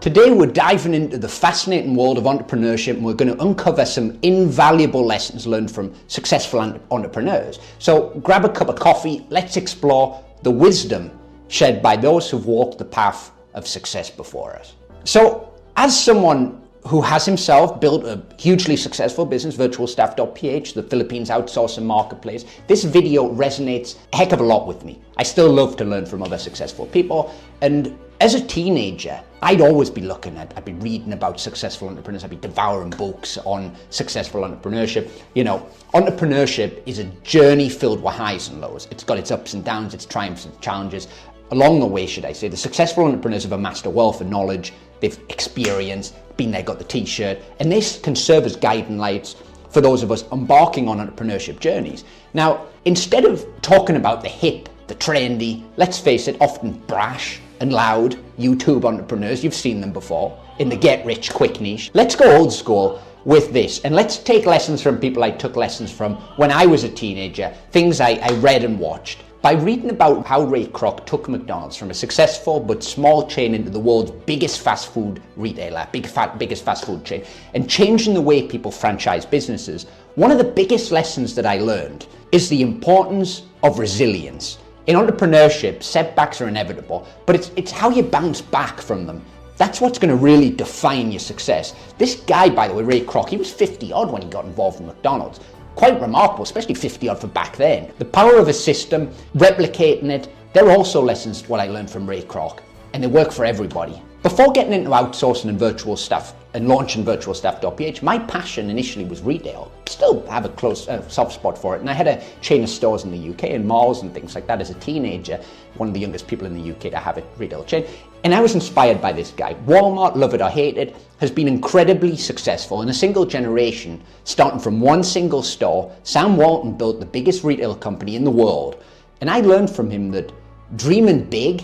Today we're diving into the fascinating world of entrepreneurship, and we're going to uncover some invaluable lessons learned from successful entrepreneurs. So grab a cup of coffee, let's explore the wisdom shared by those who've walked the path of success before us. So as someone who has himself built a hugely successful business, virtualstaff.ph, the Philippines outsourcing marketplace, this video resonates a heck of a lot with me. I still love to learn from other successful people, and as a teenager, I'd always be I'd be reading about successful entrepreneurs, I'd be devouring books on successful entrepreneurship. You know, entrepreneurship is a journey filled with highs and lows. It's got its ups and downs, its triumphs and challenges. Along the way, should I say, the successful entrepreneurs have amassed a wealth of knowledge, they've experienced, been there, got the t-shirt, and this can serve as guiding lights for those of us embarking on entrepreneurship journeys. Now, instead of talking about the hip, the trendy, let's face it, often brash and loud YouTube entrepreneurs, you've seen them before, in the get-rich-quick niche, let's go old school with this, and let's take lessons from people I took lessons from when I was a teenager, things I read and watched. By reading about how Kroc took McDonald's from a successful but small chain into the world's biggest fast food retailer, biggest fast food chain, and changing the way people franchise businesses, one of the biggest lessons that I learned is the importance of resilience. In entrepreneurship, setbacks are inevitable, but it's how you bounce back from them. That's what's going to really define your success. This guy, by the way, Kroc, he was 50 odd when he got involved in McDonald's. Quite remarkable, especially 50 odd for back then. The power of a system, replicating it, they're also lessons what I learned from Kroc, and they work for everybody. Before getting into outsourcing and virtual staff and launching virtualstaff.ph, my passion initially was retail. Still have a close soft spot for it, and I had a chain of stores in the UK and malls and things like that as a teenager, one of the youngest people in the UK to have a retail chain. And I was inspired by this guy. Walmart, love it or hate it, has been incredibly successful. In a single generation, starting from one single store, Sam Walton built the biggest retail company in the world. And I learned from him that dreaming big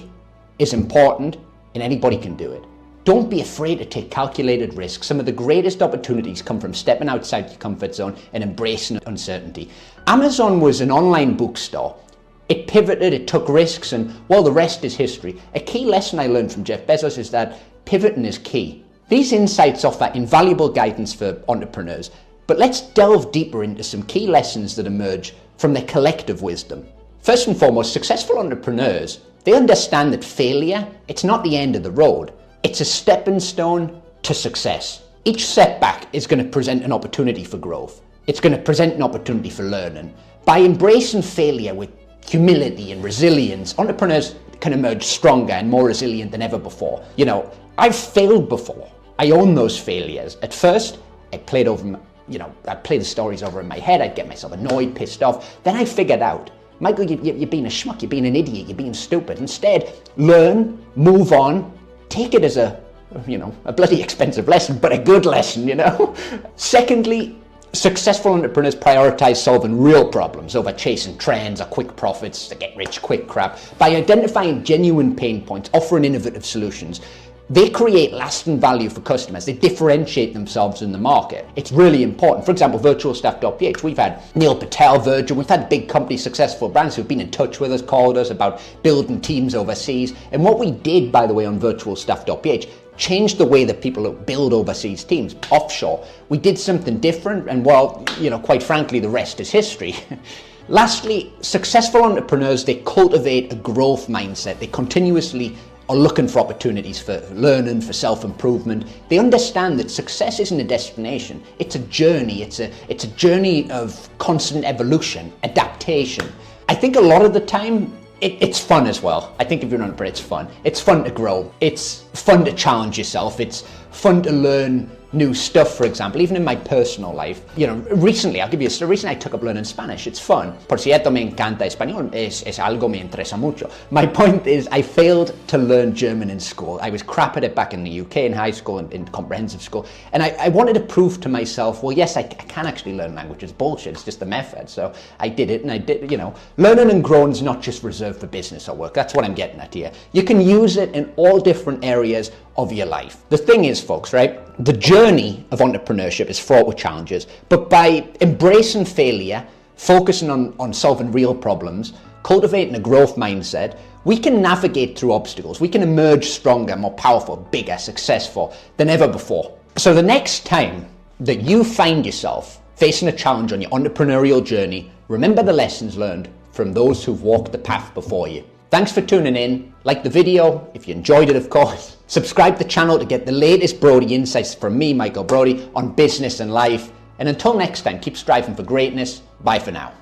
is important and anybody can do it. Don't be afraid to take calculated risks. Some of the greatest opportunities come from stepping outside your comfort zone and embracing uncertainty. Amazon was an online bookstore. It pivoted, it took risks, and well, the rest is history. A key lesson I learned from Jeff Bezos is that pivoting is key. These insights offer invaluable guidance for entrepreneurs, but let's delve deeper into some key lessons that emerge from their collective wisdom. First and foremost, successful entrepreneurs, they understand that failure, it's not the end of the road. It's a stepping stone to success. Each setback is going to present an opportunity for growth. It's going to present an opportunity for learning. By embracing failure with humility and resilience, entrepreneurs can emerge stronger and more resilient than ever before. You know, I've failed before. I own those failures. At first, I played the stories over in my head. I'd get myself annoyed, pissed off. Then I figured out, Michael, you're being a schmuck, you're being an idiot, you're being stupid. Instead, learn, move on, take it as a bloody expensive lesson, but a good lesson, you know? Secondly, successful entrepreneurs prioritize solving real problems over chasing trends or quick profits, the get-rich-quick crap. By identifying genuine pain points, offering innovative solutions, they create lasting value for customers. They differentiate themselves in the market. It's really important. For example, virtualstaff.ph, we've had Neil Patel, Virgin, we've had big companies, successful brands who've been in touch with us, called us about building teams overseas. And what we did, by the way, on virtualstaff.ph, changed the way that people build overseas teams, offshore. We did something different, and well, quite frankly, the rest is history. Lastly, successful entrepreneurs, they cultivate a growth mindset. They continuously are looking for opportunities for learning, for self-improvement. They understand that success isn't a destination, it's a journey. It's a journey of constant evolution, adaptation. I think a lot of the time, it's fun as well. I think if you're an entrepreneur, it's fun. It's fun to grow. It's fun to challenge yourself. It's fun to learn new stuff, for example, even in my personal life. Recently, I'll give you a story. Recently, I took up learning Spanish. It's fun. Por cierto, me encanta español. Es algo me interesa mucho. My point is, I failed to learn German in school. I was crap at it back in the UK in high school and in comprehensive school. And I wanted to prove to myself, well, yes, I can actually learn languages. Bullshit. It's just the method. So I did it, and I did, learning and growing is not just reserved for business or work. That's what I'm getting at here. You can use it in all different areas of your life. The thing is, folks, right? The journey of entrepreneurship is fraught with challenges, but by embracing failure, focusing on solving real problems, cultivating a growth mindset, we can navigate through obstacles. We can emerge stronger, more powerful, bigger, successful than ever before. So the next time that you find yourself facing a challenge on your entrepreneurial journey, remember the lessons learned from those who've walked the path before you. Thanks for tuning in. Like the video if you enjoyed it, of course. Subscribe to the channel to get the latest Brody insights from me, Michael Brody, on business and life. And until next time, keep striving for greatness. Bye for now.